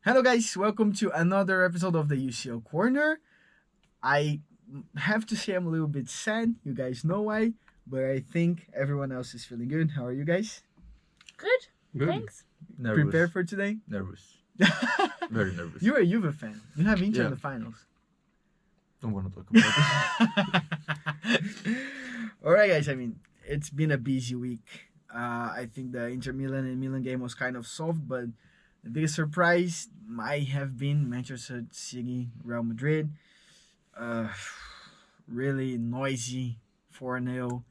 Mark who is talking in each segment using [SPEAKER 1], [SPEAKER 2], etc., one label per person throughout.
[SPEAKER 1] Hello, guys. Welcome to another episode of the UCL Corner. I have to say I'm a little bit sad. You guys know why, but I think everyone else is feeling good. How are you guys?
[SPEAKER 2] Good.
[SPEAKER 3] Good.
[SPEAKER 2] Thanks.
[SPEAKER 3] Nervous.
[SPEAKER 1] Prepared for today?
[SPEAKER 3] Nervous. Very nervous.
[SPEAKER 1] You're a Juve fan. You have Inter in
[SPEAKER 3] Yeah.
[SPEAKER 1] the finals.
[SPEAKER 3] Don't want to talk about it.
[SPEAKER 1] All right, guys. I mean, it's been a busy week. I think the Inter Milan and Milan game was kind of soft, but the biggest surprise might have been Manchester City, Real Madrid. Uh, really noisy 4-0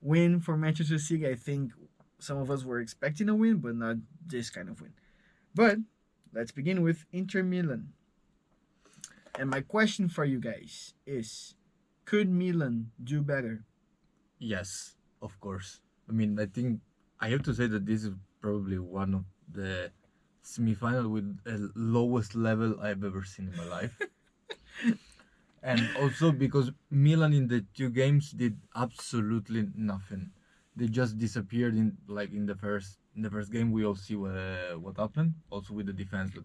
[SPEAKER 1] win for Manchester City. I think some of us were expecting a win, but not this kind of win. But let's begin with Inter Milan. And my question for you guys is, could Milan do better?
[SPEAKER 3] Yes, of course. I mean, I think I have to say that this is probably one of the semi-final with the lowest level I've ever seen in my life. And also because Milan in the two games did absolutely nothing. They just disappeared in the first game. We all see what happened. Also with the defense, that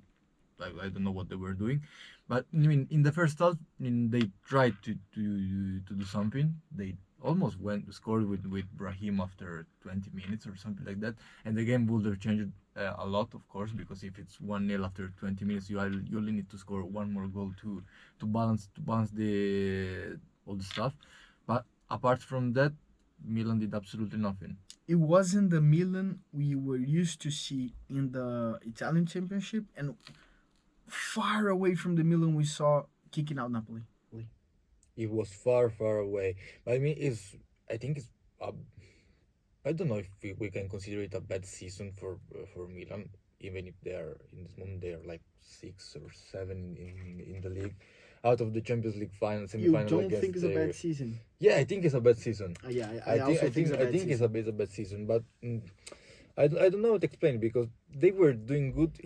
[SPEAKER 3] I don't know what they were doing. But I mean, in the first half, they tried to do something. They almost scored with Brahim after 20 minutes or something like that, and the game would have changed a lot, of course, because if it's 1-0 after 20 minutes, you only need to score one more goal to balance the all the stuff. But apart from that, Milan did absolutely nothing.
[SPEAKER 1] It wasn't the Milan we were used to see in the Italian Championship, and far away from the Milan we saw kicking out Napoli.
[SPEAKER 4] It was far, far away. But I mean, I think it's. I don't know if we can consider it a bad season for Milan, even if they are in this moment they are like 6 or 7 in the league, out of the Champions League final
[SPEAKER 1] You
[SPEAKER 4] semi-final
[SPEAKER 1] don't
[SPEAKER 4] against
[SPEAKER 1] think it's a
[SPEAKER 4] the-
[SPEAKER 1] bad season?
[SPEAKER 4] Yeah, I think it's a bad season.
[SPEAKER 1] Yeah,
[SPEAKER 4] I
[SPEAKER 1] also think it's a bad
[SPEAKER 4] it's
[SPEAKER 1] season.
[SPEAKER 4] a bad season, but I don't know how to explain, because they were doing good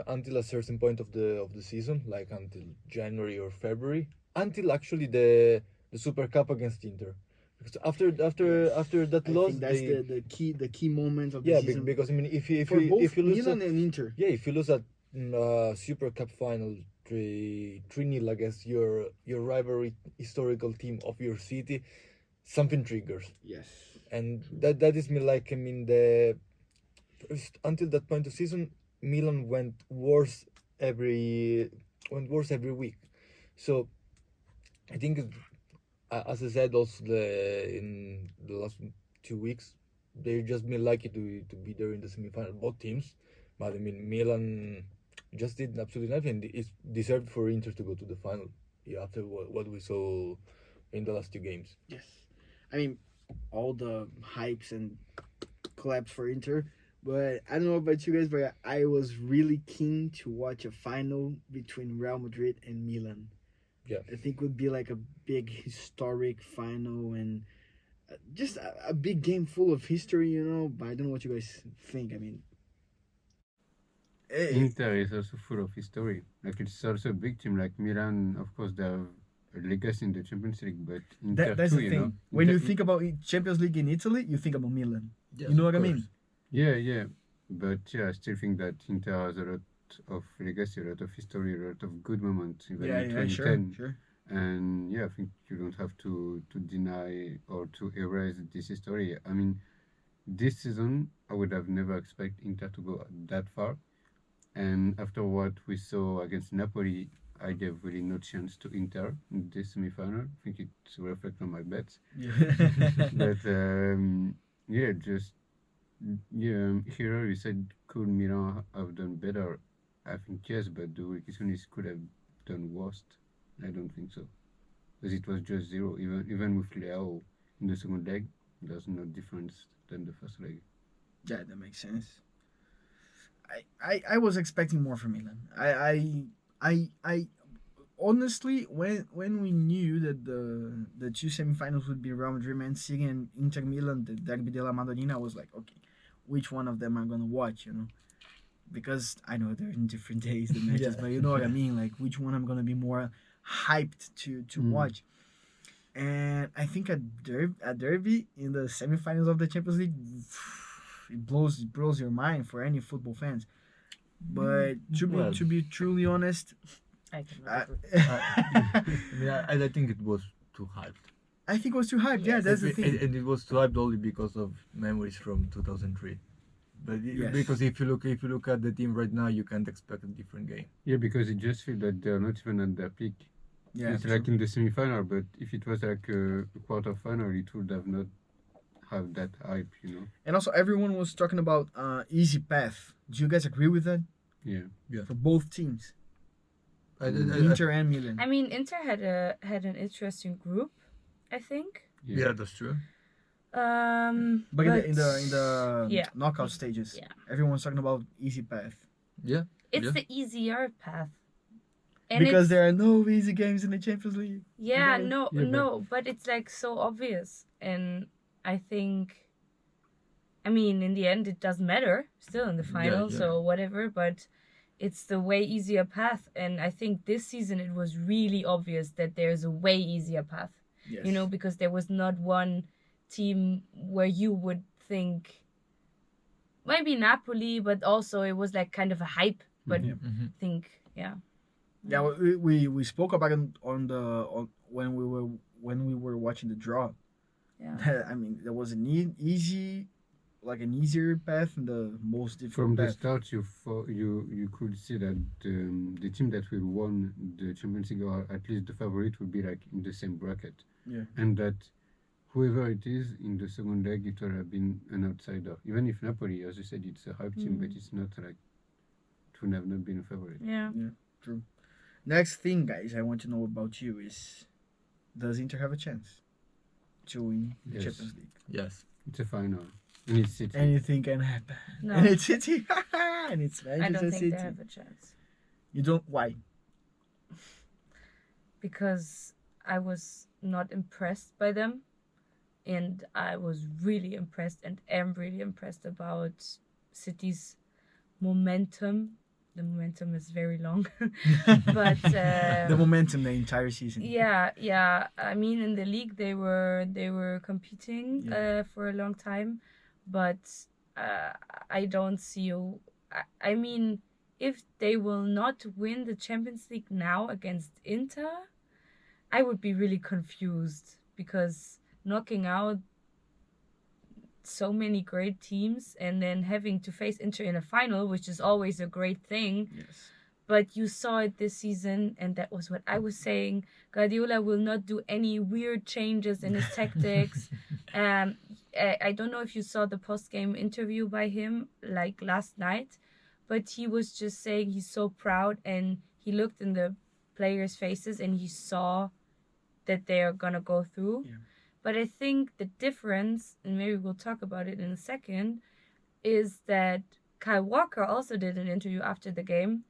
[SPEAKER 4] until a certain point of the season, like until January or February, until actually the Super Cup against Inter. Because after that
[SPEAKER 1] I
[SPEAKER 4] loss,
[SPEAKER 1] think that's
[SPEAKER 4] they,
[SPEAKER 1] the key moment of the
[SPEAKER 4] yeah,
[SPEAKER 1] season.
[SPEAKER 4] because I mean,
[SPEAKER 1] for both
[SPEAKER 4] if you lose
[SPEAKER 1] Milan and Inter.
[SPEAKER 4] yeah, if you lose at Super Cup final 3-0 against your rivalry historical team of your city, something triggers.
[SPEAKER 1] Yes.
[SPEAKER 4] And that is me, like, I mean, the first, until that point of season, Milan went worse every week. So I think, as I said, also in the last 2 weeks, they've just been lucky to be there in the semi-final, both teams. But I mean, Milan just did absolutely nothing. It's deserved for Inter to go to the final, yeah, after what we saw in the last two games.
[SPEAKER 1] Yes. I mean, all the hypes and claps for Inter, but I don't know about you guys, but I was really keen to watch a final between Real Madrid and Milan.
[SPEAKER 4] Yeah.
[SPEAKER 1] I think would be like a big historic final and just a big game full of history, But I don't know what you guys think. I mean,
[SPEAKER 5] Inter is also full of history. Like, it's also a big team. Like Milan, of course, they have a legacy in the Champions League, but Inter
[SPEAKER 1] that's
[SPEAKER 5] too,
[SPEAKER 1] the
[SPEAKER 5] you
[SPEAKER 1] thing.
[SPEAKER 5] know.
[SPEAKER 1] When you
[SPEAKER 5] Inter-
[SPEAKER 1] think about Champions League in Italy, you think about Milan.
[SPEAKER 3] Yes,
[SPEAKER 1] You know
[SPEAKER 3] of
[SPEAKER 1] what I
[SPEAKER 3] course.
[SPEAKER 1] mean?
[SPEAKER 5] yeah, but yeah, I still think that Inter has a lot of legacy, a lot of history, a lot of good moments, even in
[SPEAKER 1] Yeah, sure,
[SPEAKER 5] 2010.
[SPEAKER 1] sure.
[SPEAKER 5] And yeah, I think you don't have to deny or to erase this history. I mean, this season, I would have never expected Inter to go that far. And after what we saw against Napoli, I gave really no chance to Inter in this semi-final. I think it's reflect on my bets. But yeah, just here you said could Milan have done better? I think yes, but the question is could have done worse. I don't think so, because it was just zero. Even with Leao in the second leg, there's no difference than the first leg.
[SPEAKER 1] Yeah, that makes sense. I was expecting more from Milan. I honestly, when we knew that the two semifinals would be Real Madrid, Man City, and Inter Milan, the Derby della Madonnina, I was like, okay, which one of them I'm gonna watch, Because I know they're in different days the matches,
[SPEAKER 4] Yeah.
[SPEAKER 1] but you know what I mean. Like which one I'm gonna be more hyped to watch. And I think a derby in the semifinals of the Champions League, it blows your mind for any football fans. But
[SPEAKER 3] Well.
[SPEAKER 1] to be truly honest,
[SPEAKER 2] I cannot
[SPEAKER 1] I,
[SPEAKER 2] agree.
[SPEAKER 3] I mean, I think it was too hyped.
[SPEAKER 1] I think it was too hyped. Yeah,
[SPEAKER 2] Yes.
[SPEAKER 1] that's the
[SPEAKER 3] And,
[SPEAKER 1] thing.
[SPEAKER 3] and it was too hyped only because of memories from 2003. But
[SPEAKER 1] Yes.
[SPEAKER 3] because if you look at the team right now, you can't expect a different game.
[SPEAKER 5] Yeah, because it just feels that they're not even at their peak.
[SPEAKER 1] Yeah,
[SPEAKER 5] It's like in the semi-final, but if it was like a quarter final, it would have not have that hype, you know.
[SPEAKER 1] and also everyone was talking about easy path. Do you guys agree with that
[SPEAKER 5] Yeah.
[SPEAKER 1] for both teams,
[SPEAKER 3] I,
[SPEAKER 1] Inter and Milan?
[SPEAKER 2] I mean, Inter had an interesting group, I think.
[SPEAKER 3] yeah, that's true.
[SPEAKER 1] But in the
[SPEAKER 2] yeah.
[SPEAKER 1] knockout stages,
[SPEAKER 2] Yeah.
[SPEAKER 1] everyone's talking about easy path
[SPEAKER 3] Yeah,
[SPEAKER 2] It's
[SPEAKER 3] Yeah.
[SPEAKER 2] the easier path. And
[SPEAKER 1] because
[SPEAKER 2] it's,
[SPEAKER 1] there are no easy games in the Champions League.
[SPEAKER 2] yeah,
[SPEAKER 1] Okay.
[SPEAKER 2] no,
[SPEAKER 5] Yeah, but-
[SPEAKER 2] no, but it's like so obvious, and I think, I mean, in the end, it doesn't matter. Still in the final,
[SPEAKER 3] yeah.
[SPEAKER 2] so whatever. But it's the way easier path, and I think this season it was really obvious that there's a way easier path.
[SPEAKER 1] Yes.
[SPEAKER 2] You know, because there was not one team where you would think maybe Napoli, but also it was like kind of a hype. But
[SPEAKER 1] Yeah.
[SPEAKER 3] Mhm.
[SPEAKER 2] think, yeah.
[SPEAKER 1] Yeah, we spoke about it on when we were watching the draw.
[SPEAKER 2] Yeah.
[SPEAKER 1] I mean, there was an an easier path and the most difficult
[SPEAKER 5] From the
[SPEAKER 1] path.
[SPEAKER 5] start, you could see that the team that will won the Champions League, or at least the favorite, will be like in the same bracket.
[SPEAKER 1] Yeah.
[SPEAKER 5] And that whoever it is in the second leg, it would have been an outsider. Even if Napoli, as you said, it's a hype team, but it's not like it would have not been a favorite.
[SPEAKER 2] Yeah.
[SPEAKER 1] Next thing, guys, I want to know about you is, does Inter have a chance to win the
[SPEAKER 5] Yes.
[SPEAKER 1] Champions League?
[SPEAKER 3] Yes.
[SPEAKER 5] It's a final, and it's City.
[SPEAKER 1] Anything can happen.
[SPEAKER 2] No.
[SPEAKER 1] And it's City. And it's
[SPEAKER 2] I
[SPEAKER 1] Manchester
[SPEAKER 2] don't think
[SPEAKER 1] City.
[SPEAKER 2] they have a chance.
[SPEAKER 1] You don't. Why?
[SPEAKER 2] Because I was not impressed by them, and I was really impressed and am really impressed about City's momentum. The momentum is very long, but
[SPEAKER 1] The momentum the entire season.
[SPEAKER 2] yeah. I mean, in the league they were competing
[SPEAKER 1] Yeah.
[SPEAKER 2] for a long time, but I don't see. I mean, if they will not win the Champions League now against Inter, I would be really confused, because knocking out so many great teams and then having to face Inter in a final, which is always a great thing.
[SPEAKER 1] Yes.
[SPEAKER 2] But you saw it this season, and that was what I was saying. Guardiola will not do any weird changes in his tactics. I don't know if you saw the post-game interview by him, like last night, but he was just saying he's so proud, and he looked in the players' faces and he saw that they are gonna go through.
[SPEAKER 1] Yeah.
[SPEAKER 2] But I think the difference, and maybe we'll talk about it in a second, is that Kyle Walker also did an interview after the game,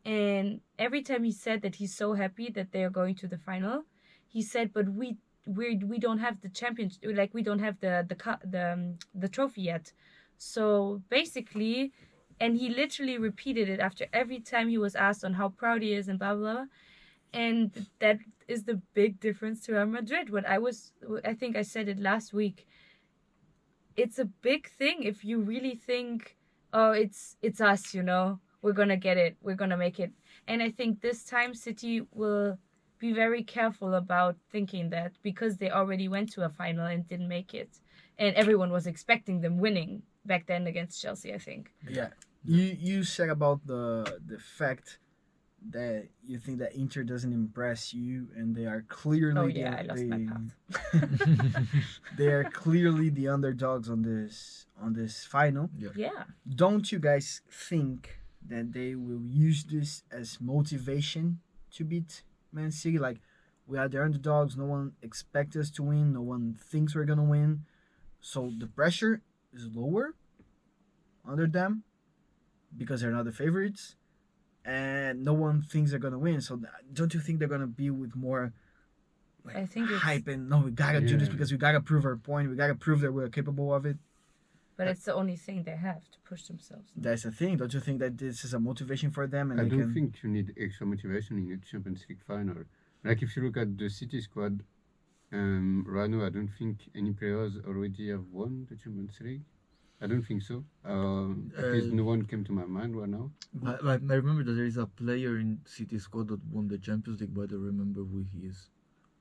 [SPEAKER 2] and every time he said that he's so happy that they are going to the final, he said, "But we don't have the championship, like we don't have the trophy yet." So basically, and he literally repeated it after every time he was asked on how proud he is and blah blah, blah. And that is the big difference to Real Madrid. I think I said it last week. It's a big thing if you really think, oh, it's us, you know, we're gonna get it, we're gonna make it. And I think this time City will be very careful about thinking that, because they already went to a final and didn't make it, and everyone was expecting them winning back then against Chelsea, I think.
[SPEAKER 1] Yeah. You said about the fact that you think that Inter doesn't impress you, and they are clearly
[SPEAKER 2] Oh yeah, I lost my path.
[SPEAKER 1] they are clearly the underdogs on this final.
[SPEAKER 2] Yeah.
[SPEAKER 1] Don't you guys think that they will use this as motivation to beat Man City? Like, we are the underdogs, no one expects us to win, no one thinks we're gonna win, so the pressure is lower under them because they're not the favorites, and no one thinks they're gonna win. So don't you think they're gonna be with more like
[SPEAKER 2] I think it's-
[SPEAKER 1] hype and, no, we gotta do this
[SPEAKER 5] Yeah.
[SPEAKER 1] because we gotta prove our point, we gotta prove that we're capable of it?
[SPEAKER 2] But it's the only thing they have to push themselves.
[SPEAKER 1] That's the thing. Don't you think that this is a motivation for them, and
[SPEAKER 5] I
[SPEAKER 1] they
[SPEAKER 5] don't
[SPEAKER 1] can?
[SPEAKER 5] think you need extra motivation in a Champions League final. Like if you look at the City squad, right now I don't think any players already have won the Champions League. I don't think so. At least no one came to my mind right now.
[SPEAKER 3] I remember that there is a player in City squad that won the Champions League, but I don't remember who he is.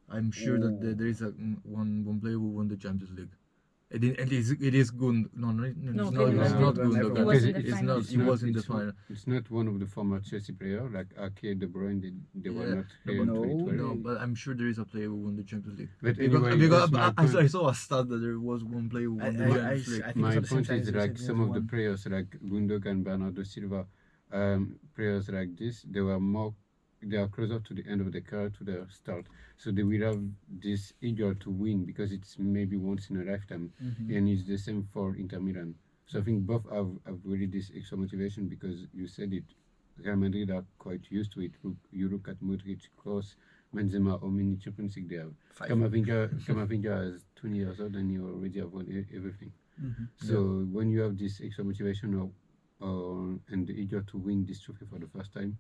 [SPEAKER 3] I'm sure that there is one player who won the Champions League. It is good. No, it's
[SPEAKER 2] No,
[SPEAKER 3] not.
[SPEAKER 2] Gundogan
[SPEAKER 3] It's not
[SPEAKER 1] never
[SPEAKER 3] Gundogan.
[SPEAKER 1] won. He
[SPEAKER 2] was in the
[SPEAKER 3] It's
[SPEAKER 2] final.
[SPEAKER 3] not. He was in the final.
[SPEAKER 5] It's not one of the former Chelsea players like Ake, De Bruyne. They were
[SPEAKER 3] Yeah,
[SPEAKER 5] not
[SPEAKER 3] no,
[SPEAKER 5] here in
[SPEAKER 1] but-
[SPEAKER 5] 2012.
[SPEAKER 3] No, but I'm sure there is a player who won the Champions League.
[SPEAKER 5] But
[SPEAKER 3] Because,
[SPEAKER 5] anyway,
[SPEAKER 3] because
[SPEAKER 5] that's my
[SPEAKER 3] I
[SPEAKER 5] point.
[SPEAKER 3] saw a stat that there was one player who won the Champions League.
[SPEAKER 1] I think
[SPEAKER 5] My
[SPEAKER 1] it's at the same
[SPEAKER 5] point
[SPEAKER 1] time
[SPEAKER 5] is
[SPEAKER 1] as
[SPEAKER 5] like
[SPEAKER 1] City
[SPEAKER 5] some
[SPEAKER 1] has
[SPEAKER 5] of the
[SPEAKER 1] won.
[SPEAKER 5] players like Gundogan, Bernardo Silva, players like this, they are closer to the end of the career to their start. So they will have this eager to win because it's maybe once in a lifetime.
[SPEAKER 1] Mhm.
[SPEAKER 5] And it's the same for Inter Milan. So I think both have really this extra motivation because you said it. Real Madrid are quite used to it. You look at Modric, Kroos, Benzema, how many Champions League they have.
[SPEAKER 1] 5.
[SPEAKER 5] Camavinga is 20 years old and you already have won everything.
[SPEAKER 1] Mhm.
[SPEAKER 5] So when you have this extra motivation and eager to win this trophy for the first time,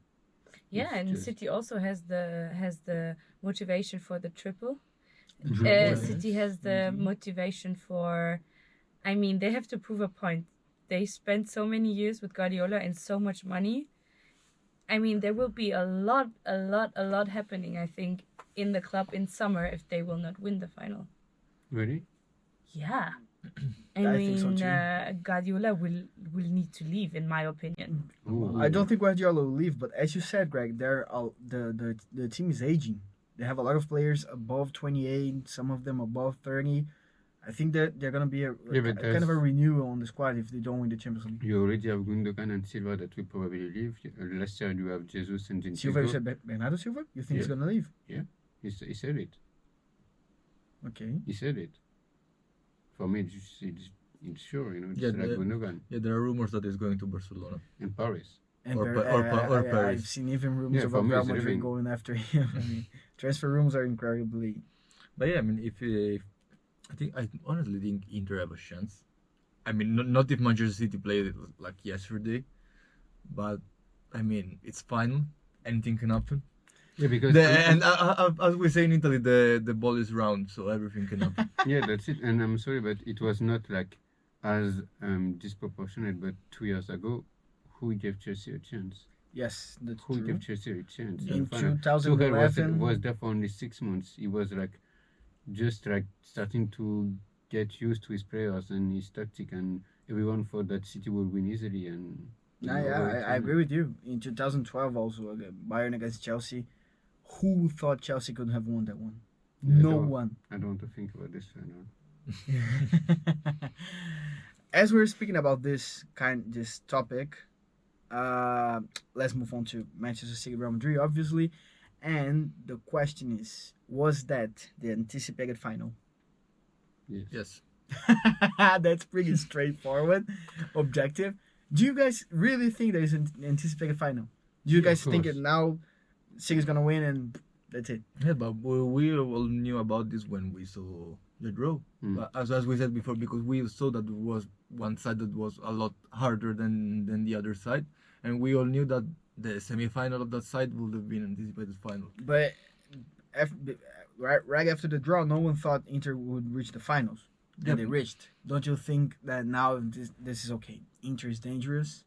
[SPEAKER 2] Yeah,
[SPEAKER 5] it's
[SPEAKER 2] and
[SPEAKER 5] just-
[SPEAKER 2] City also has the motivation for the triple.
[SPEAKER 5] Mhm.
[SPEAKER 1] Yes.
[SPEAKER 2] City has the
[SPEAKER 1] Mhm.
[SPEAKER 2] motivation for. I mean, they have to prove a point. They spent so many years with Guardiola and so much money. I mean, there will be a lot happening, I think, in the club in summer if they will not win the final.
[SPEAKER 5] Really?
[SPEAKER 2] Yeah.
[SPEAKER 1] I
[SPEAKER 2] I
[SPEAKER 1] think so
[SPEAKER 2] mean,
[SPEAKER 1] too.
[SPEAKER 2] Guardiola will need to leave, in my opinion.
[SPEAKER 5] Ooh.
[SPEAKER 1] I don't think Guardiola will leave, but as you said, Greg, the team is aging. They have a lot of players above 28, some of them above 30. I think that they're gonna be
[SPEAKER 5] Yeah, but
[SPEAKER 1] kind of a
[SPEAKER 5] there's-
[SPEAKER 1] renewal on the squad if they don't win the Champions League.
[SPEAKER 5] You already have Gundogan and Silva that will probably leave. Last year you have Jesus and
[SPEAKER 1] Silva, you
[SPEAKER 5] Zinchenko.
[SPEAKER 1] said Bernardo Silva? You think he's
[SPEAKER 5] Yeah.
[SPEAKER 1] gonna leave?
[SPEAKER 5] He said it.
[SPEAKER 1] Okay.
[SPEAKER 5] He said it. For me, it's sure, it's
[SPEAKER 3] Yeah,
[SPEAKER 5] like
[SPEAKER 3] the-
[SPEAKER 5] Gundogan
[SPEAKER 3] Yeah, there are rumors that he's going to Barcelona.
[SPEAKER 5] in Paris.
[SPEAKER 1] And
[SPEAKER 3] Or Paris.
[SPEAKER 1] I've seen even rumors
[SPEAKER 5] Yeah, for
[SPEAKER 1] about
[SPEAKER 5] me,
[SPEAKER 1] Real
[SPEAKER 5] it's
[SPEAKER 1] Madrid
[SPEAKER 5] living.
[SPEAKER 1] going after him. I mean, transfer rumors are incredibly.
[SPEAKER 3] But yeah, I mean, if I honestly think Inter have a chance. I mean, not if Manchester City played like yesterday, but I mean, it's final. Anything can happen.
[SPEAKER 5] Yeah, because
[SPEAKER 3] As we say in Italy, the ball is round, so everything can happen.
[SPEAKER 5] yeah, that's it. And I'm sorry, but it was not like as disproportionate. But 2 years ago, who gave Chelsea a chance?
[SPEAKER 1] Yes, that's
[SPEAKER 5] Who
[SPEAKER 1] true.
[SPEAKER 5] gave Chelsea a chance?
[SPEAKER 1] In
[SPEAKER 5] the final?
[SPEAKER 1] 2011,
[SPEAKER 5] was there for only 6 months. He was like just like starting to get used to his players and his tactic, and everyone thought that City would win easily. And
[SPEAKER 1] I agree with you. In 2012, also Bayern against Chelsea, who thought Chelsea could have won that one?
[SPEAKER 5] Yeah,
[SPEAKER 1] No
[SPEAKER 5] no.
[SPEAKER 1] one.
[SPEAKER 5] I don't want to think about this final.
[SPEAKER 1] As we're speaking about this topic, let's move on to Manchester City, Real Madrid, obviously. And the question is, was that the anticipated final?
[SPEAKER 5] Yes.
[SPEAKER 3] Yes.
[SPEAKER 1] That's pretty straightforward, objective. Do you guys really think there is an anticipated final? Do you
[SPEAKER 5] Yeah,
[SPEAKER 1] guys
[SPEAKER 5] of
[SPEAKER 1] think
[SPEAKER 5] course.
[SPEAKER 1] it now? City's gonna win and that's it.
[SPEAKER 3] Yeah, but we all knew about this when we saw the draw.
[SPEAKER 5] Mm.
[SPEAKER 3] But as we said before, because we saw that there was one side that was a lot harder than the other side, and we all knew that the semi-final of that side would have been anticipated final.
[SPEAKER 1] But right after the draw, no one thought Inter would reach the finals.
[SPEAKER 3] Yeah,
[SPEAKER 1] And they reached. Don't you think that now this is okay? Inter is dangerous.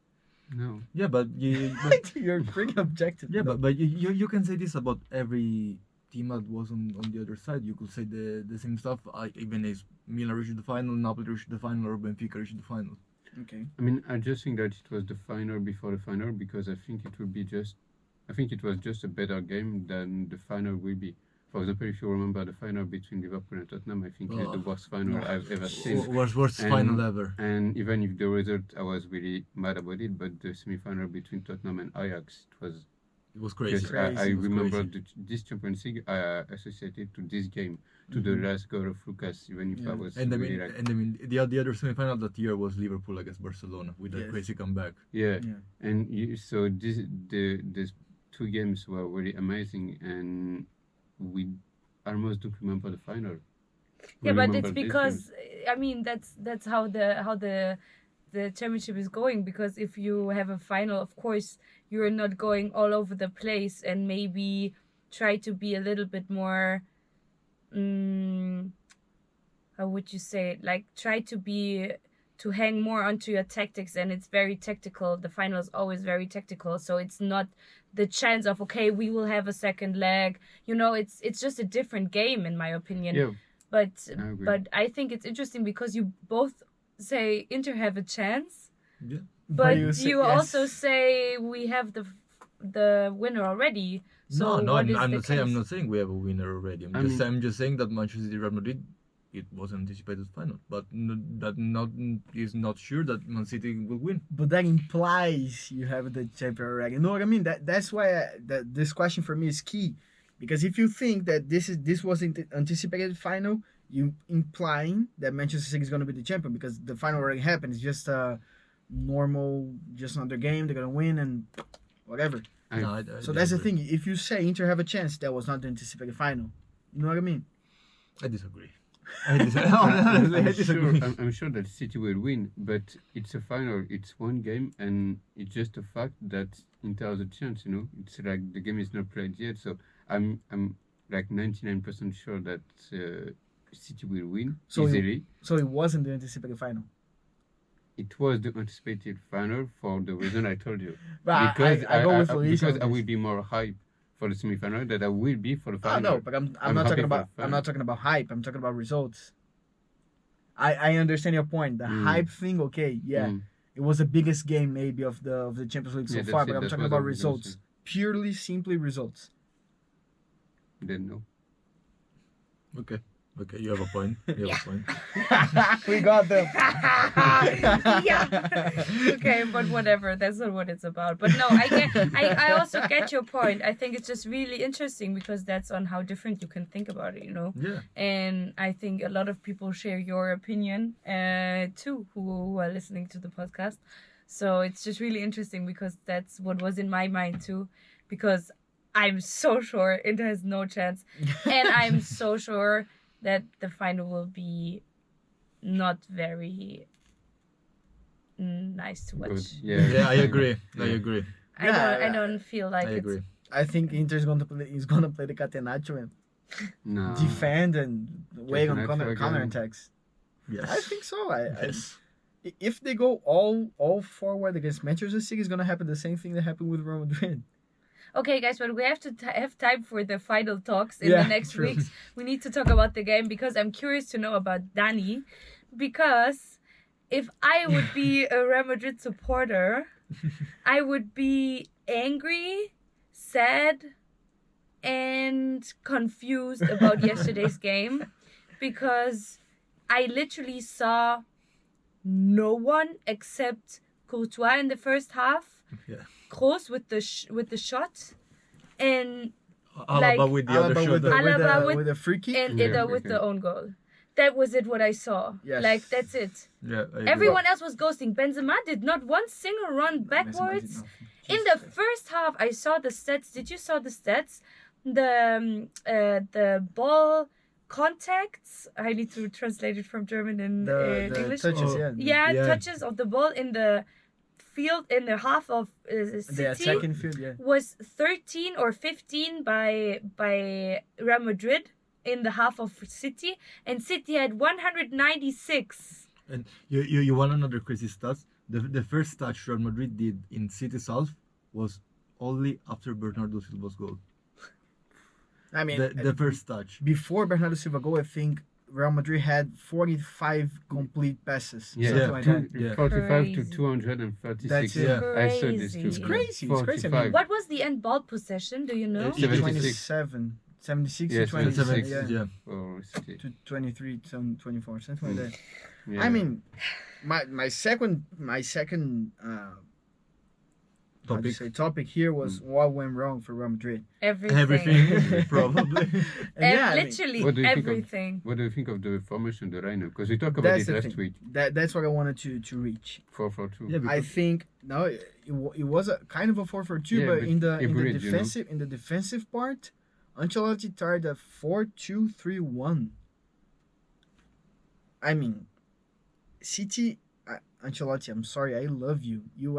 [SPEAKER 5] No.
[SPEAKER 3] Yeah, but
[SPEAKER 1] You're pretty objective.
[SPEAKER 3] yeah,
[SPEAKER 1] though.
[SPEAKER 3] but you can say this about every team that was on the other side. You could say the same stuff. Even if Milan reached the final, Napoli reached the final, or Benfica reached the final.
[SPEAKER 1] Okay.
[SPEAKER 5] I mean, I just think that it was the final before the final because I think it would be I think it was just a better game than the final will be. For example, if you remember the final between Liverpool and Tottenham, I think it's the worst final I've ever seen.
[SPEAKER 3] Worst
[SPEAKER 5] And-
[SPEAKER 3] final ever.
[SPEAKER 5] And even if the result, I was really mad about it, but the semi-final between Tottenham and Ajax, it was
[SPEAKER 3] It was crazy.
[SPEAKER 5] just,
[SPEAKER 1] Crazy.
[SPEAKER 5] I
[SPEAKER 3] It was
[SPEAKER 5] remember
[SPEAKER 3] crazy.
[SPEAKER 5] this Champions League associated to this game, to the last goal of Lucas, even if
[SPEAKER 1] Yeah.
[SPEAKER 5] I was
[SPEAKER 3] And I
[SPEAKER 5] really
[SPEAKER 3] mean,
[SPEAKER 5] like,
[SPEAKER 3] the other semi-final that year was Liverpool against Barcelona with that
[SPEAKER 1] Yes.
[SPEAKER 3] crazy comeback.
[SPEAKER 5] yeah.
[SPEAKER 1] Yeah.
[SPEAKER 5] And so these 2 games were really amazing, and we almost don't remember the final. We
[SPEAKER 2] Yeah, but
[SPEAKER 5] remember
[SPEAKER 2] it's
[SPEAKER 5] these
[SPEAKER 2] because I mean that's how the championship is going. Because if you have a final, of course you're not going all over the place and maybe try to be a little bit more. How would you say it? Like try to to hang more onto your tactics, and it's very tactical. The final is always very tactical, so it's not the chance of, okay, we will have a second leg. You know, it's just a different game in my opinion.
[SPEAKER 5] Yeah,
[SPEAKER 2] But
[SPEAKER 5] I agree.
[SPEAKER 2] but I think it's interesting because you both say Inter have a chance,
[SPEAKER 3] Yeah.
[SPEAKER 2] but
[SPEAKER 1] you
[SPEAKER 2] you,
[SPEAKER 1] say-
[SPEAKER 2] also
[SPEAKER 1] yes.
[SPEAKER 2] say we have the winner already. So
[SPEAKER 3] no,
[SPEAKER 2] what is
[SPEAKER 3] I'm
[SPEAKER 2] the
[SPEAKER 3] not saying I'm
[SPEAKER 2] case?
[SPEAKER 3] not saying we have a winner already. I'm just saying that Manchester City Real Madrid, it was an anticipated final, but is not sure that Man City will win.
[SPEAKER 1] But that implies you have the champion already. You know what I mean? That's why this question for me is key, because if you think that this wasn't the anticipated final, you implying that Manchester City is going to be the champion because the final already happened. It's just a normal, just another game. They're gonna win and whatever.
[SPEAKER 3] I
[SPEAKER 1] So that's the
[SPEAKER 3] disagree.
[SPEAKER 1] thing. If you say Inter have a chance, that was not the anticipated final. You know what I mean?
[SPEAKER 3] I disagree. Honestly, I
[SPEAKER 5] I'm sure,
[SPEAKER 3] disagree.
[SPEAKER 5] I'm sure that City will win, but it's a final. It's one game, and it's just a fact that Inter has a chance. You know, it's like the game is not played yet. So I'm like 99% sure that City will win
[SPEAKER 1] So
[SPEAKER 5] easily.
[SPEAKER 1] So it wasn't the anticipated final.
[SPEAKER 5] It was the anticipated final for the reason I told you.
[SPEAKER 1] But
[SPEAKER 5] Because
[SPEAKER 1] I go with Luis
[SPEAKER 5] because
[SPEAKER 1] on
[SPEAKER 5] I
[SPEAKER 1] this.
[SPEAKER 5] will be more hype for the semi-final than I will be for the
[SPEAKER 1] Oh
[SPEAKER 5] final.
[SPEAKER 1] no, but I'm
[SPEAKER 5] I'm
[SPEAKER 1] not
[SPEAKER 5] happy
[SPEAKER 1] talking
[SPEAKER 5] for
[SPEAKER 1] about
[SPEAKER 5] the
[SPEAKER 1] I'm
[SPEAKER 5] fan.
[SPEAKER 1] not talking about hype. I'm talking about results. I understand your point. The
[SPEAKER 5] Mm.
[SPEAKER 1] hype thing, okay, yeah,
[SPEAKER 5] Mm.
[SPEAKER 1] it was the biggest game maybe of the Champions League so
[SPEAKER 5] Yeah, that's
[SPEAKER 1] far.
[SPEAKER 5] it.
[SPEAKER 1] But I'm
[SPEAKER 5] That's
[SPEAKER 1] talking
[SPEAKER 5] what I
[SPEAKER 1] about
[SPEAKER 5] was gonna
[SPEAKER 1] results,
[SPEAKER 5] say.
[SPEAKER 1] purely, simply results.
[SPEAKER 5] Then no.
[SPEAKER 3] Okay, you have a point. You have a point.
[SPEAKER 1] We got them.
[SPEAKER 2] Yeah. Okay, but whatever. That's not what it's about. But no, I also get your point. I think it's just really interesting because that's on how different you can think about it, you know.
[SPEAKER 3] Yeah.
[SPEAKER 2] And I think a lot of people share your opinion too, who are listening to the podcast. So it's just really interesting because that's what was in my mind too. Because I'm so sure Inter has no chance, and I'm so sure that the final will be not very nice to watch.
[SPEAKER 5] Good.
[SPEAKER 3] Yeah, I agree. I agree.
[SPEAKER 1] Yeah,
[SPEAKER 2] I don't feel like
[SPEAKER 3] I
[SPEAKER 2] it's
[SPEAKER 3] agree.
[SPEAKER 1] I think Inter's going to play. He's going to play the Catenaccio and
[SPEAKER 5] No.
[SPEAKER 1] defend and wait on
[SPEAKER 5] Catenaccio
[SPEAKER 1] counter
[SPEAKER 5] again.
[SPEAKER 1] attacks.
[SPEAKER 3] Yes.
[SPEAKER 1] I think so.
[SPEAKER 3] Yes.
[SPEAKER 1] If they go all forward against Manchester City, it's gonna happen the same thing that happened with Real Madrid.
[SPEAKER 2] okay, guys, but we have to have time for the final talks in
[SPEAKER 1] Yeah,
[SPEAKER 2] the next
[SPEAKER 1] true.
[SPEAKER 2] weeks. We need to talk about the game because I'm curious to know about Dani. Because if I would be a Real Madrid supporter, I would be angry, sad, and confused about yesterday's game because I literally saw no one except Courtois in the first half.
[SPEAKER 3] Yeah.
[SPEAKER 2] Kroos with the shot, and
[SPEAKER 3] Alaba
[SPEAKER 2] Like-
[SPEAKER 3] with the other
[SPEAKER 1] Alaba with
[SPEAKER 3] shoulder.
[SPEAKER 2] Alaba
[SPEAKER 1] with the free kick.
[SPEAKER 2] and
[SPEAKER 5] Yeah,
[SPEAKER 2] Ida with
[SPEAKER 5] okay.
[SPEAKER 2] the own goal. That was it. What I saw.
[SPEAKER 1] Yes.
[SPEAKER 2] Like that's it.
[SPEAKER 3] Yeah. I agree.
[SPEAKER 2] Everyone else was ghosting. Benzema did not one single run backwards. In the first half, I saw the stats. Did you saw the stats? The ball contacts. I need to translate it from German and
[SPEAKER 1] the
[SPEAKER 2] English.
[SPEAKER 1] touches,
[SPEAKER 3] Oh.
[SPEAKER 1] yeah.
[SPEAKER 2] Yeah,
[SPEAKER 3] Yeah.
[SPEAKER 2] touches of the ball in the field in the half of
[SPEAKER 1] The
[SPEAKER 2] City
[SPEAKER 1] attacking field, yeah.
[SPEAKER 2] was 13 or 15 by Real Madrid in the half of City, and City had 196.
[SPEAKER 3] And you want another crazy stats? The first touch Real Madrid did in City's half was only after Bernardo Silva's goal.
[SPEAKER 1] I mean,
[SPEAKER 3] The first touch.
[SPEAKER 1] before Bernardo Silva goal, I think Real Madrid had 45 complete passes.
[SPEAKER 5] Yeah,
[SPEAKER 1] something
[SPEAKER 3] Yeah.
[SPEAKER 1] like
[SPEAKER 5] two-
[SPEAKER 1] that.
[SPEAKER 3] Yeah.
[SPEAKER 5] 45
[SPEAKER 2] Crazy.
[SPEAKER 5] to 236.
[SPEAKER 1] That's it.
[SPEAKER 3] Yeah.
[SPEAKER 5] I saw this too.
[SPEAKER 2] Crazy. It's
[SPEAKER 1] crazy, it's crazy. I mean,
[SPEAKER 5] 45.
[SPEAKER 2] What was the end ball possession? Do you know?
[SPEAKER 3] It's
[SPEAKER 5] 76.
[SPEAKER 1] 27, 76
[SPEAKER 5] Yeah,
[SPEAKER 1] to 26,
[SPEAKER 3] 76,
[SPEAKER 5] 26,
[SPEAKER 1] yeah.
[SPEAKER 3] yeah.
[SPEAKER 5] For City.
[SPEAKER 1] To 23, some 24, something like that.
[SPEAKER 5] Yeah.
[SPEAKER 1] I mean, my second how do you
[SPEAKER 3] Topic.
[SPEAKER 1] say, topic here was what went wrong for Real Madrid.
[SPEAKER 3] Everything, probably.
[SPEAKER 1] And yeah, I mean,
[SPEAKER 2] Literally
[SPEAKER 5] What do you think of-
[SPEAKER 2] everything.
[SPEAKER 5] What do you think of the formation, the lineup? Because we talked about
[SPEAKER 1] that's
[SPEAKER 5] it
[SPEAKER 1] the
[SPEAKER 5] last
[SPEAKER 1] thing.
[SPEAKER 5] week.
[SPEAKER 1] That's what I wanted to reach.
[SPEAKER 5] 4-4-2.
[SPEAKER 3] Yeah,
[SPEAKER 1] I
[SPEAKER 3] because
[SPEAKER 1] think no, it was a kind of a 4-4-2,
[SPEAKER 5] Yeah,
[SPEAKER 1] but
[SPEAKER 5] but
[SPEAKER 1] in the
[SPEAKER 5] hybrid, you know?
[SPEAKER 1] defensive part, Ancelotti tried a 4-2-3-1. I mean, City, Ancelotti. I'm sorry, I love you. You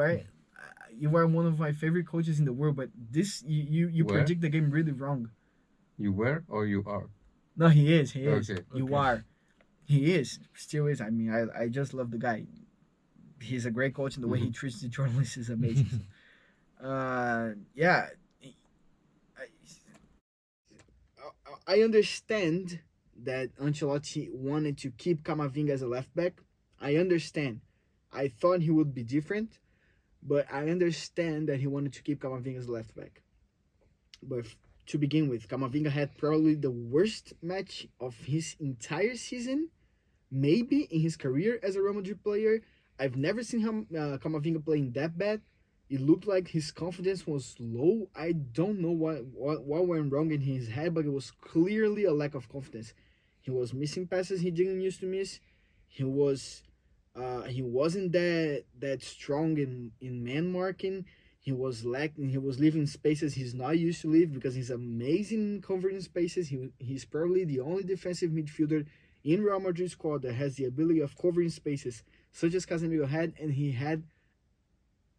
[SPEAKER 1] are one of my favorite coaches in the world, but this you
[SPEAKER 5] Where?
[SPEAKER 1] predict the game really wrong.
[SPEAKER 5] You were or you are?
[SPEAKER 1] No, he is.
[SPEAKER 5] Okay.
[SPEAKER 1] You
[SPEAKER 3] Okay.
[SPEAKER 1] are. He is. Still is. I mean, I just love the guy. he's a great coach, and the way he
[SPEAKER 5] Mhm.
[SPEAKER 1] treats the journalists is amazing. Yeah, I understand that Ancelotti wanted to keep Camavinga as a left back. I understand. I thought he would be different, but I understand that he wanted to keep Camavinga as a left back. But to begin with, Camavinga had probably the worst match of his entire season, maybe in his career as a Real Madrid player. I've never seen him Camavinga playing that bad. It looked like his confidence was low. I don't know what went wrong in his head, but it was clearly a lack of confidence. He was missing passes he didn't used to miss. He wasn't that strong in man marking. He was leaving spaces he's not used to leave because he's amazing in covering spaces. He's probably the only defensive midfielder in Real Madrid squad that has the ability of covering spaces such as Casemiro had, and he had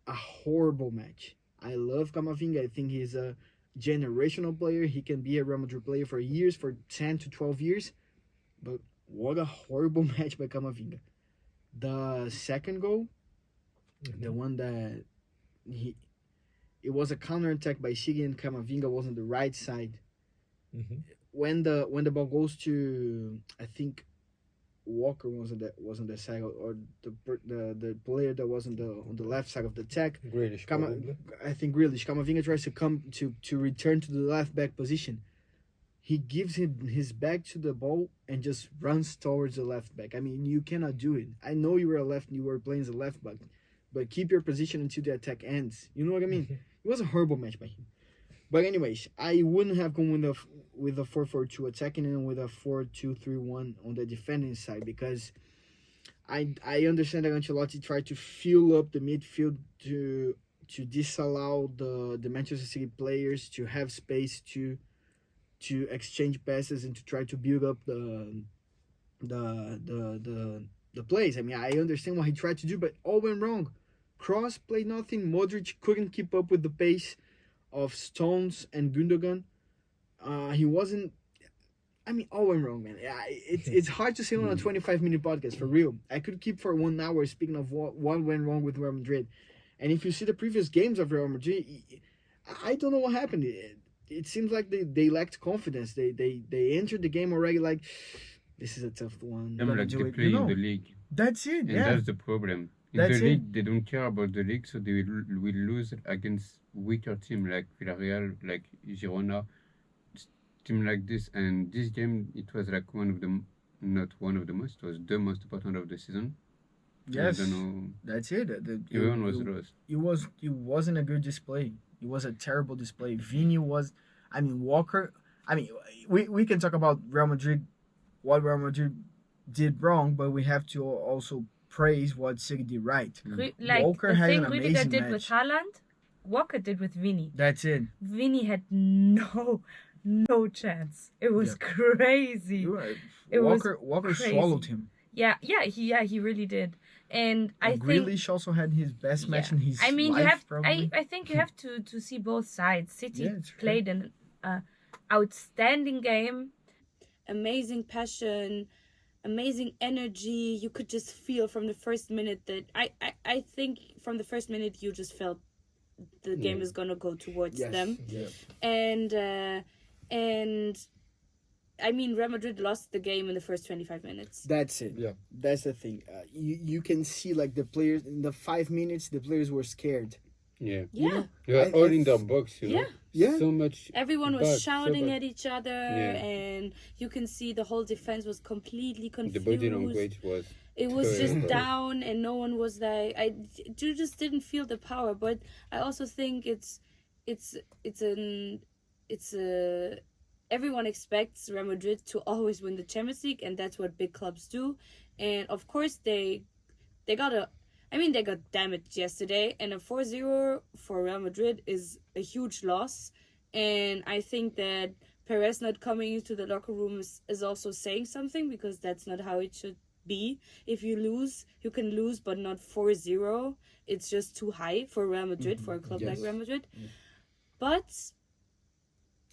[SPEAKER 1] a horrible match. I love Camavinga. I think he's a generational player. He can be a Real Madrid player for years, for 10 to 12 years. But what a horrible match by Camavinga. The second goal, the one that it was a counter attack by Shigi, and Camavinga was on the right side. When the ball goes to, I think Walker was on that side, or the player that was on the left side of the attack.
[SPEAKER 4] Grealish, probably.
[SPEAKER 1] I think Grealish. Camavinga tries to come to return to the left back position. He gives him his back to the ball and just runs towards the left back. I mean, you cannot do it. I know you were playing as a left back, but keep your position until the attack ends. You know what I mean? It was a horrible match by him. But anyways, I wouldn't have gone with a 4-4-2 attacking and with a 4-2-3-1 on the defending side, because I understand that Ancelotti tried to fill up the midfield to disallow the Manchester City players to have space to exchange passes and to try to build up the plays. I mean, I understand what he tried to do, but all went wrong. Kroos played nothing. Modric couldn't keep up with the pace of Stones and Gundogan. He wasn't. I mean, all went wrong, man. It's hard to say on a 25-minute podcast, for real. I could keep for 1 hour speaking of what went wrong with Real Madrid. And if you see the previous games of Real Madrid, I don't know what happened. It seems like they lacked confidence. They entered the game already like, this is a tough one.
[SPEAKER 5] Them like they play in the league,
[SPEAKER 1] That's it.
[SPEAKER 5] and
[SPEAKER 1] Yeah.
[SPEAKER 5] that's the problem. In
[SPEAKER 1] That's
[SPEAKER 5] the
[SPEAKER 1] it.
[SPEAKER 5] league, they don't care about the league, so they will lose against weaker team like Villarreal, like Girona, team like this. And this game, it was like not one of the most, it was the most important of the season.
[SPEAKER 1] Yes.
[SPEAKER 5] I don't know.
[SPEAKER 1] That's it.
[SPEAKER 5] Everyone was lost.
[SPEAKER 1] It wasn't a good display. It was a terrible display. Vini was, I mean, Walker. I mean, we can talk about Real Madrid, what Real Madrid did wrong, but we have to also praise what City did right.
[SPEAKER 2] Like
[SPEAKER 1] Walker
[SPEAKER 2] the
[SPEAKER 1] had
[SPEAKER 2] thing
[SPEAKER 1] an
[SPEAKER 2] Rüdiger
[SPEAKER 1] amazing
[SPEAKER 2] did
[SPEAKER 1] match.
[SPEAKER 2] with Haaland, Walker did with Vini.
[SPEAKER 1] That's it.
[SPEAKER 2] Vini had no chance. It was crazy. It was
[SPEAKER 1] Walker
[SPEAKER 2] crazy.
[SPEAKER 1] swallowed him.
[SPEAKER 2] He really did. And I think
[SPEAKER 1] Grealish also had his best match in his life, probably.
[SPEAKER 2] I think you have to see both sides. City
[SPEAKER 1] Yeah, it's true.
[SPEAKER 2] played an outstanding game, amazing passion, amazing energy. You could just feel from the first minute that I think from the first minute you just felt the game is gonna go towards them.
[SPEAKER 1] Yeah.
[SPEAKER 2] And I mean, Real Madrid lost the game in the first 25 minutes.
[SPEAKER 1] That's it.
[SPEAKER 4] Yeah.
[SPEAKER 1] That's the thing. You can see like the players in the 5 minutes, the players were scared.
[SPEAKER 5] Yeah.
[SPEAKER 2] Yeah.
[SPEAKER 5] You are all in the box, you know.
[SPEAKER 2] Yeah.
[SPEAKER 1] Yeah.
[SPEAKER 5] So much.
[SPEAKER 2] Everyone was
[SPEAKER 5] But-
[SPEAKER 2] shouting
[SPEAKER 5] but-
[SPEAKER 2] at each other, and you can see the whole defense was completely
[SPEAKER 5] The
[SPEAKER 2] confused.
[SPEAKER 5] body language was.
[SPEAKER 2] It was just
[SPEAKER 5] terrible.
[SPEAKER 2] down, and no one was like. You just didn't feel the power. But I also think everyone expects Real Madrid to always win the Champions League, and that's what big clubs do. And of course they got damaged yesterday, and a 4-0 for Real Madrid is a huge loss. And I think that Perez not coming into the locker room is also saying something, because that's not how it should be. If you lose, you can lose, but not 4-0. It's just too high for Real Madrid, for a club like Real Madrid. But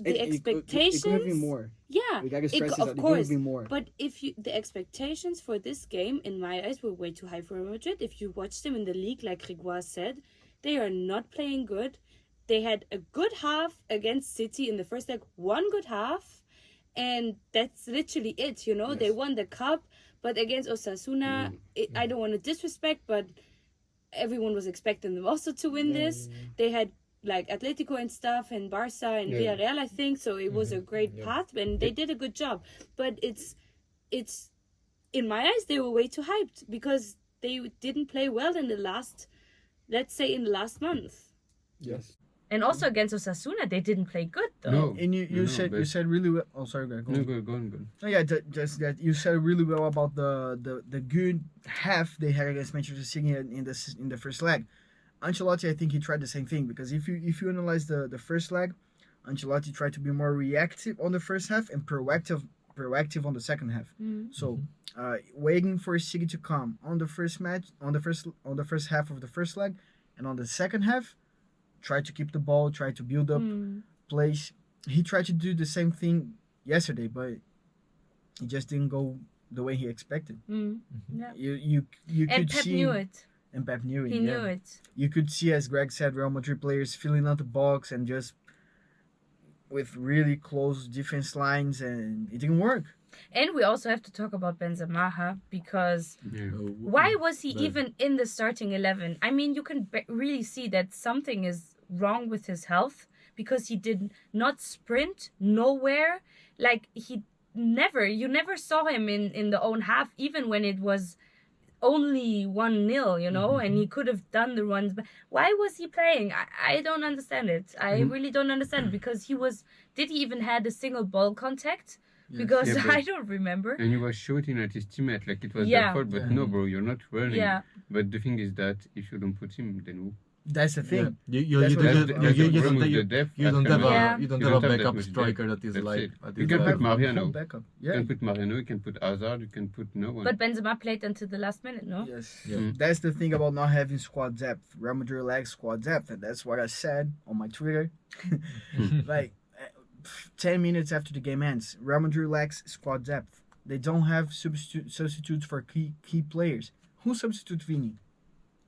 [SPEAKER 6] the expectations.
[SPEAKER 1] It could have been more.
[SPEAKER 6] Yeah,
[SPEAKER 1] We gotta stress this
[SPEAKER 6] of
[SPEAKER 1] out. It could
[SPEAKER 6] course.
[SPEAKER 1] have been more.
[SPEAKER 6] But if you the expectations for this game, in my eyes, were way too high for Real Madrid. If you watch them in the league, like Grégoire said, they are not playing good. They had a good half against City in the first leg, one good half, and that's literally it. You know, they
[SPEAKER 5] Yes.
[SPEAKER 6] won the cup, but against Osasuna, I don't want to disrespect, but everyone was expecting them also to win this. They had like Atletico and stuff, and Barca and
[SPEAKER 4] Yeah.
[SPEAKER 6] Villarreal, I think. So it was a great
[SPEAKER 4] Yeah.
[SPEAKER 6] path, and they did a good job. But it's in my eyes, they were way too hyped because they didn't play well in the last, let's say, in the last month.
[SPEAKER 4] Yes.
[SPEAKER 2] And also against Osasuna, they didn't play good though.
[SPEAKER 5] No.
[SPEAKER 1] And you
[SPEAKER 5] No,
[SPEAKER 1] said you
[SPEAKER 5] but-
[SPEAKER 1] said really well. Oh, sorry, Greg. Go
[SPEAKER 5] No,
[SPEAKER 1] on.
[SPEAKER 5] go on, go on.
[SPEAKER 1] Oh, yeah, just that you said really well about the good half they had against Manchester City in the first leg. Ancelotti, I think he tried the same thing because if you analyze the first leg, Ancelotti tried to be more reactive on the first half and proactive on the second half. So waiting for City to come on the first match on the first half of the first leg, and on the second half, try to keep the ball, try to build up plays. He tried to do the same thing yesterday, but it just didn't go the way he expected.
[SPEAKER 2] Yeah.
[SPEAKER 1] You
[SPEAKER 2] And
[SPEAKER 1] could
[SPEAKER 2] Pep
[SPEAKER 1] see,
[SPEAKER 2] knew it.
[SPEAKER 1] and Pep knew it.
[SPEAKER 2] He
[SPEAKER 1] yeah.
[SPEAKER 2] knew it.
[SPEAKER 1] You could see, as Greg said, Real Madrid players filling out the box and just with really close defense lines, and it didn't work.
[SPEAKER 2] And we also have to talk about Benzema huh? Because
[SPEAKER 5] Yeah.
[SPEAKER 2] why was he
[SPEAKER 3] But-
[SPEAKER 2] even in the starting 11? I mean, you can really see that something is wrong with his health because he did not sprint nowhere. Like you never saw him in the own half, even when it was only 1-0, you know, and he could have done the runs. But why was he playing? I don't understand it. I really don't understand it because did he even had a single ball contact? Because
[SPEAKER 5] Yeah, but-
[SPEAKER 2] I don't remember.
[SPEAKER 5] And he was shooting at his teammate like it was
[SPEAKER 2] Yeah.
[SPEAKER 5] their fault, but
[SPEAKER 1] Yeah.
[SPEAKER 5] no, bro, you're not running.
[SPEAKER 2] Yeah.
[SPEAKER 5] But the thing is that if you don't put him, then who?
[SPEAKER 1] That's the thing.
[SPEAKER 3] Yeah. You
[SPEAKER 1] That's
[SPEAKER 3] don't
[SPEAKER 1] what-
[SPEAKER 3] have
[SPEAKER 5] That's the problem with the
[SPEAKER 3] you
[SPEAKER 5] depth
[SPEAKER 3] don't
[SPEAKER 5] at
[SPEAKER 3] have
[SPEAKER 2] Yeah.
[SPEAKER 3] a you don't
[SPEAKER 5] You
[SPEAKER 3] have
[SPEAKER 5] don't
[SPEAKER 3] a
[SPEAKER 5] have that
[SPEAKER 3] backup
[SPEAKER 5] much
[SPEAKER 3] striker
[SPEAKER 5] depth.
[SPEAKER 3] that is
[SPEAKER 5] That's
[SPEAKER 3] like
[SPEAKER 5] it.
[SPEAKER 3] that
[SPEAKER 5] You
[SPEAKER 3] is
[SPEAKER 5] can
[SPEAKER 3] like
[SPEAKER 5] put Mariano.
[SPEAKER 1] Full backup.
[SPEAKER 5] You
[SPEAKER 1] Yeah.
[SPEAKER 5] can put Mariano, you can put Hazard, you can put no one.
[SPEAKER 2] But Benzema played until the last minute, no?
[SPEAKER 1] Yes.
[SPEAKER 3] Yeah.
[SPEAKER 1] That's the thing about not having squad depth. Real Madrid lacks squad depth, and that's what I said on my Twitter. Like 10 minutes after the game ends, Real Madrid lacks squad depth. They don't have substitutes for key players. Who substitutes Vini?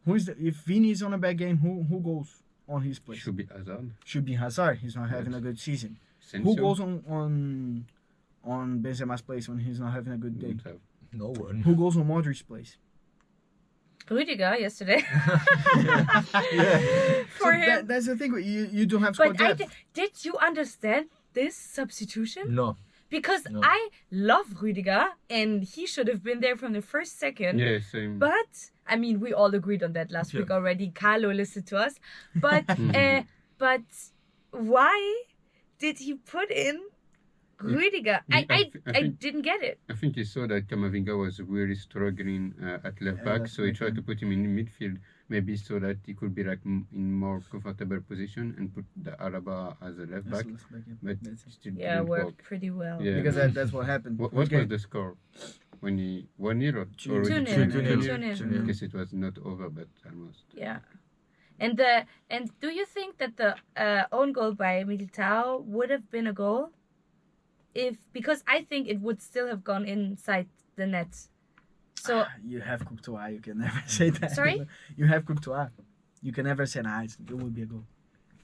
[SPEAKER 1] If Vini is on a bad game, who goes on his place?
[SPEAKER 5] Should be Hazard.
[SPEAKER 1] Should be Hazard. He's not having
[SPEAKER 5] Yes.
[SPEAKER 1] a good season.
[SPEAKER 5] Sensio.
[SPEAKER 1] Who goes on Benzema's place when he's not having a good day?
[SPEAKER 5] Don't have.
[SPEAKER 3] no one.
[SPEAKER 1] Who goes on Modric's place?
[SPEAKER 2] Rüdiger yesterday.
[SPEAKER 3] Yeah.
[SPEAKER 2] For
[SPEAKER 1] So
[SPEAKER 2] him.
[SPEAKER 1] that's the thing. You don't have squad
[SPEAKER 2] But
[SPEAKER 1] depth.
[SPEAKER 2] did you understand this substitution?
[SPEAKER 3] No.
[SPEAKER 2] Because
[SPEAKER 3] No.
[SPEAKER 2] I love Rüdiger and he should have been there from the first second.
[SPEAKER 5] Yeah, same.
[SPEAKER 2] But I mean, we all agreed on that last week already. Carlo listened to us, but but why did he put in Rüdiger? I
[SPEAKER 5] think-
[SPEAKER 2] didn't get it.
[SPEAKER 5] I think he saw that Camavinga was really struggling at left back,
[SPEAKER 1] left
[SPEAKER 5] so he
[SPEAKER 1] back,
[SPEAKER 5] tried
[SPEAKER 1] yeah.
[SPEAKER 5] to put him in midfield, maybe so that he could be like in more comfortable position and put the Alaba as a left back. But it still
[SPEAKER 2] Yeah,
[SPEAKER 5] didn't
[SPEAKER 2] worked
[SPEAKER 5] work.
[SPEAKER 2] pretty well.
[SPEAKER 5] Yeah.
[SPEAKER 1] Because that's what happened.
[SPEAKER 5] What
[SPEAKER 1] Which
[SPEAKER 5] was
[SPEAKER 1] game?
[SPEAKER 5] the score? When he 1-0 or
[SPEAKER 1] 2-0.
[SPEAKER 5] already
[SPEAKER 2] 2-0.
[SPEAKER 5] 2-0?
[SPEAKER 2] 2-0.
[SPEAKER 5] I guess it was not over, but almost.
[SPEAKER 2] Yeah. And do you think that the own goal by Militao would have been a goal? Because I think it would still have gone inside the net. So
[SPEAKER 1] You have Courtois. You can never say that.
[SPEAKER 2] Sorry?
[SPEAKER 1] You have Courtois. You can never say, nah, it would be a goal.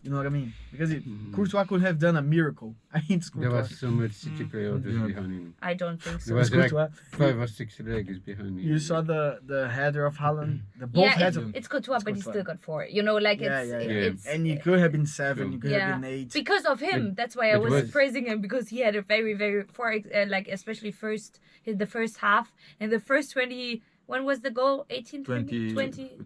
[SPEAKER 1] You know what I mean? Because Courtois could have done a miracle. I mean, it's
[SPEAKER 5] There
[SPEAKER 1] Courtois.
[SPEAKER 5] was so much City player just
[SPEAKER 3] Yeah.
[SPEAKER 5] behind him.
[SPEAKER 2] I don't think
[SPEAKER 5] There
[SPEAKER 2] so.
[SPEAKER 5] was like
[SPEAKER 1] Courtois.
[SPEAKER 5] 5 or 6 legs behind him.
[SPEAKER 1] You saw the header of Haaland. The both
[SPEAKER 2] Yeah,
[SPEAKER 1] heads
[SPEAKER 2] it's,
[SPEAKER 1] of,
[SPEAKER 2] it's Courtois,
[SPEAKER 1] It's
[SPEAKER 2] but he
[SPEAKER 1] Courtois.
[SPEAKER 2] still got 4. You know, like
[SPEAKER 1] Yeah,
[SPEAKER 2] it's
[SPEAKER 1] yeah,
[SPEAKER 5] yeah.
[SPEAKER 2] it's
[SPEAKER 1] and he could have been 7.
[SPEAKER 5] Sure.
[SPEAKER 1] You could
[SPEAKER 2] Yeah.
[SPEAKER 1] have been 8.
[SPEAKER 2] because of him. That's why I
[SPEAKER 5] but
[SPEAKER 2] was
[SPEAKER 5] was-
[SPEAKER 2] praising him because he had a very like especially the first half and the first 20. When was the goal? 18, 20? 20?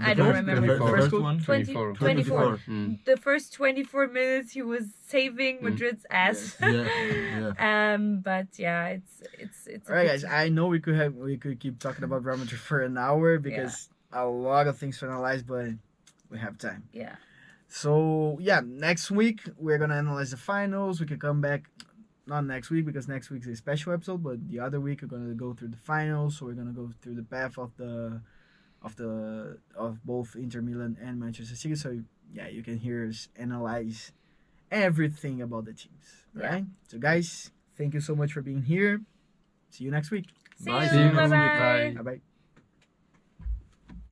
[SPEAKER 2] I don't remember.
[SPEAKER 3] The first
[SPEAKER 1] goal?
[SPEAKER 3] one.
[SPEAKER 5] 24.
[SPEAKER 2] 24.
[SPEAKER 5] Mm.
[SPEAKER 2] The first 24 minutes he was saving Madrid's ass.
[SPEAKER 3] Yeah.
[SPEAKER 2] But yeah, it's a
[SPEAKER 1] All right,
[SPEAKER 2] bit-
[SPEAKER 1] guys. I know we could keep talking about Real Madrid for an hour because a lot of things to analyze, but we have time.
[SPEAKER 2] Yeah.
[SPEAKER 1] So yeah, next week we're gonna analyze the finals. We could come back, not next week because next week's a special episode, but the other week we're gonna go through the finals. So we're gonna go through the path of both Inter Milan and Manchester City. So yeah, you can hear us analyze everything about the teams.
[SPEAKER 2] Yeah.
[SPEAKER 1] Right? So guys, thank you so much for being here. See you next week.
[SPEAKER 2] See
[SPEAKER 3] Bye.
[SPEAKER 2] you.
[SPEAKER 3] See you
[SPEAKER 2] Bye
[SPEAKER 3] next week.
[SPEAKER 2] bye.
[SPEAKER 1] Bye bye.